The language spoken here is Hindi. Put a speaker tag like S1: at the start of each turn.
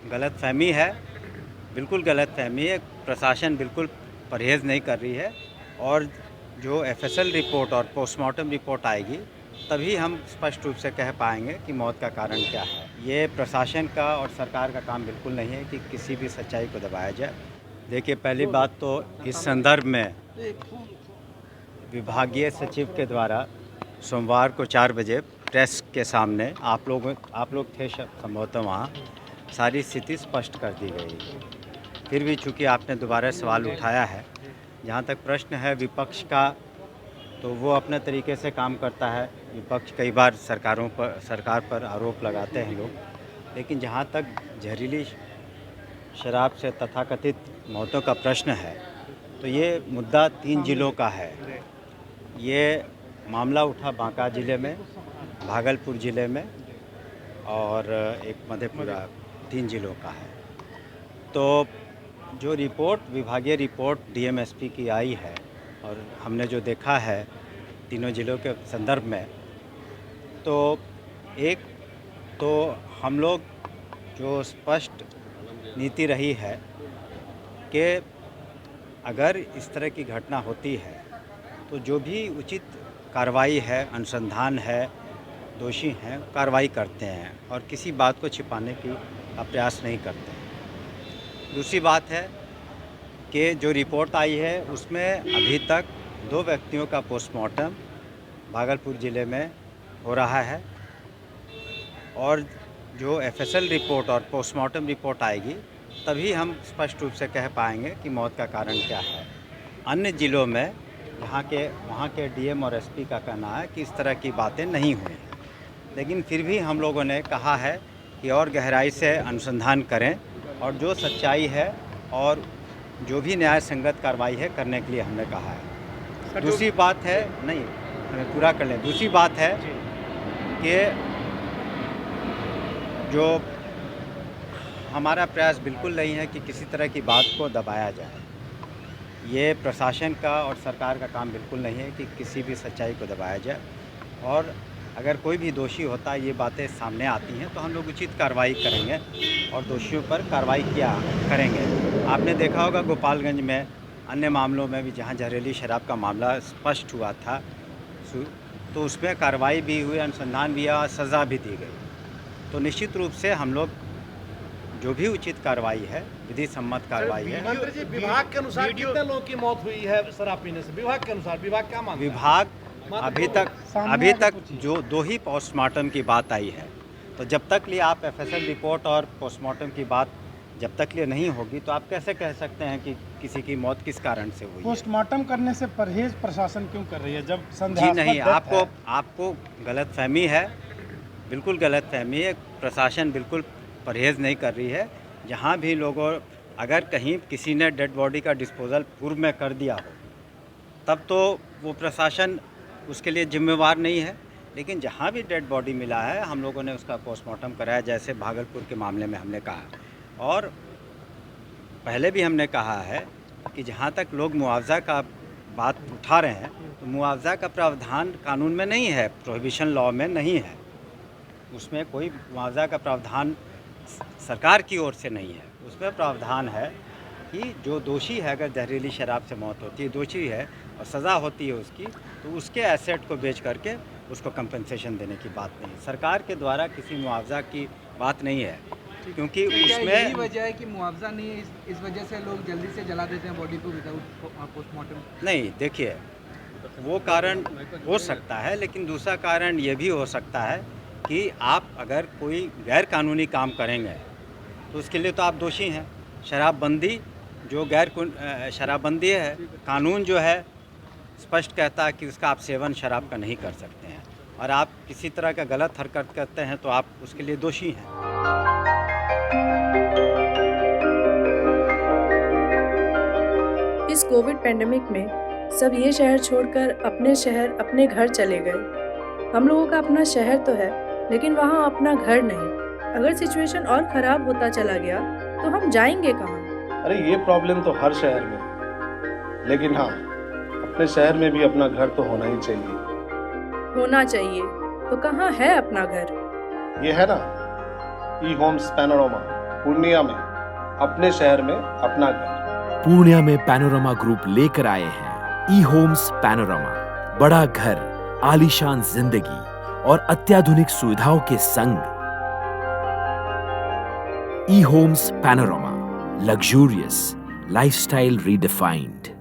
S1: गलतफ़हमी है, बिल्कुल गलतफ़हमी है। प्रशासन बिल्कुल परहेज़ नहीं कर रही है और जो एफएसएल रिपोर्ट और पोस्टमार्टम रिपोर्ट आएगी तभी हम स्पष्ट रूप से कह पाएंगे कि मौत का कारण क्या है। ये प्रशासन का और सरकार का काम बिल्कुल नहीं है कि किसी भी सच्चाई को दबाया जाए। देखिए, पहली बात तो इस संदर्भ में विभागीय सचिव के द्वारा सोमवार को 4 बजे प्रेस के सामने आप लोग थे संभवतः वहाँ, सारी स्थिति स्पष्ट कर दी गई। फिर भी चूँकि आपने दोबारा सवाल उठाया है, जहाँ तक प्रश्न है विपक्ष का, तो वो अपने तरीके से काम करता है। विपक्ष कई बार सरकार पर आरोप लगाते हैं लोग, लेकिन जहाँ तक जहरीली शराब से तथाकथित मौतों का प्रश्न है, तो ये मुद्दा 3 जिलों का है। ये मामला उठा बांका ज़िले में, भागलपुर ज़िले में और एक मधेपुरा, 3 जिलों का है। तो जो विभागीय रिपोर्ट डीएमएसपी की आई है और हमने जो देखा है तीनों जिलों के संदर्भ में, तो एक तो हम लोग जो स्पष्ट नीति रही है कि अगर इस तरह की घटना होती है तो जो भी उचित कार्रवाई है, अनुसंधान है, दोषी हैं, कार्रवाई करते हैं और किसी बात को छिपाने का प्रयास नहीं करते हैं। दूसरी बात है कि जो रिपोर्ट आई है उसमें अभी तक 2 व्यक्तियों का पोस्टमार्टम भागलपुर ज़िले में हो रहा है और जो एफएसएल रिपोर्ट और पोस्टमार्टम रिपोर्ट आएगी तभी हम स्पष्ट रूप से कह पाएंगे कि मौत का कारण क्या है। अन्य ज़िलों में वहाँ के डीएम और एसपी का कहना है कि इस तरह की बातें नहीं हुई हैं, लेकिन फिर भी हम लोगों ने कहा है कि और गहराई से अनुसंधान करें और जो सच्चाई है और जो भी न्याय संगत कार्रवाई है करने के लिए हमने कहा है। दूसरी बात है, नहीं हमें पूरा कर लें, दूसरी बात है कि जो हमारा प्रयास बिल्कुल नहीं है कि किसी तरह की बात को दबाया जाए। ये प्रशासन का और सरकार का काम बिल्कुल नहीं है कि किसी भी सच्चाई को दबाया जाए और अगर कोई भी दोषी होता है, ये बातें सामने आती हैं तो हम लोग उचित कार्रवाई करेंगे और दोषियों पर कार्रवाई करेंगे। आपने देखा होगा गोपालगंज में, अन्य मामलों में भी जहाँ जहरीली शराब का मामला स्पष्ट हुआ था, तो उसमें कार्रवाई भी हुई, अनुसंधान भी हुआ, सज़ा भी दी गई। तो निश्चित रूप से हम लोग जो भी उचित कार्रवाई है, विधि सम्मत कार्रवाई है।
S2: मंत्री जी, विभाग के अनुसार कितने लोगों की मौत हुई है शराब पीने से? विभाग के अनुसार विभाग क्या मानता है?
S1: विभाग अभी तक जो 2 ही पोस्टमार्टम की बात आई है, तो जब तक लिए आप एफएसएल रिपोर्ट और पोस्टमार्टम की बात जब तक लिए नहीं होगी तो आप कैसे कह सकते हैं कि किसी की मौत किस कारण से हुई है?
S3: पोस्टमार्टम करने से परहेज प्रशासन क्यों कर रही है जब
S1: जी
S3: संदेहास्पद
S1: नहीं,
S3: डेथ है?
S1: आपको गलतफहमी है, बिल्कुल गलतफहमी है। प्रशासन बिल्कुल परहेज़ नहीं कर रही है। जहाँ भी लोगों, अगर कहीं किसी ने डेड बॉडी का डिस्पोजल पूर्व में कर दिया हो तब तो वो प्रशासन उसके लिए जिम्मेवार नहीं है, लेकिन जहाँ भी डेड बॉडी मिला है हम लोगों ने उसका पोस्टमार्टम कराया, जैसे भागलपुर के मामले में हमने कहा। और पहले भी हमने कहा है कि जहाँ तक लोग मुआवज़ा का बात उठा रहे हैं, तो मुआवज़ा का प्रावधान कानून में नहीं है, प्रोहिबिशन लॉ में नहीं है, उसमें कोई मुआवज़ा का प्रावधान सरकार की ओर से नहीं है। उसमें प्रावधान है कि जो दोषी है, अगर जहरीली शराब से मौत होती है, दोषी है और सज़ा होती है उसकी, तो उसके एसेट को बेच करके उसको कंपनसेशन देने की बात नहीं है। सरकार के द्वारा किसी मुआवज़ा की बात नहीं है, क्योंकि उसमें
S4: यही वजह है कि मुआवजा नहीं है, इस वजह से लोग जल्दी से जला देते हैं बॉडी को विदाउट पोस्टमार्टम।
S1: नहीं, देखिए वो कारण हो सकता है, लेकिन दूसरा कारण ये भी हो सकता है कि आप अगर कोई गैर कानूनी काम करेंगे तो उसके लिए तो आप दोषी हैं। शराबबंदी जो शराबबंदी है, कानून जो है स्पष्ट कहता है कि उसका आप सेवन शराब का नहीं कर सकते हैं, और आप किसी तरह का गलत हरकत करते हैं तो आप उसके लिए दोषी हैं।
S5: इस कोविड पेंडेमिक में सब ये शहर छोड़कर अपने शहर, अपने घर चले गए। हम लोगों का अपना शहर तो है, लेकिन वहाँ अपना घर नहीं। अगर सिचुएशन और ख़राब होता चला गया तो हम जाएंगे कहाँ?
S2: अरे ये प्रॉब्लम तो हर शहर में है, लेकिन हाँ, अपने शहर में भी अपना घर तो होना ही चाहिए।
S5: होना चाहिए तो कहाँ है अपना घर?
S2: ये है ना, ई होम्स पैनोरामा, पूर्णिया में अपने शहर में अपना घर।
S6: पूर्णिया में पैनोरमा ग्रुप लेकर आए हैं ई होम्स पैनोरमा। बड़ा घर, आलीशान जिंदगी और अत्याधुनिक सुविधाओं के संग। E homes panorama, luxurious lifestyle redefined.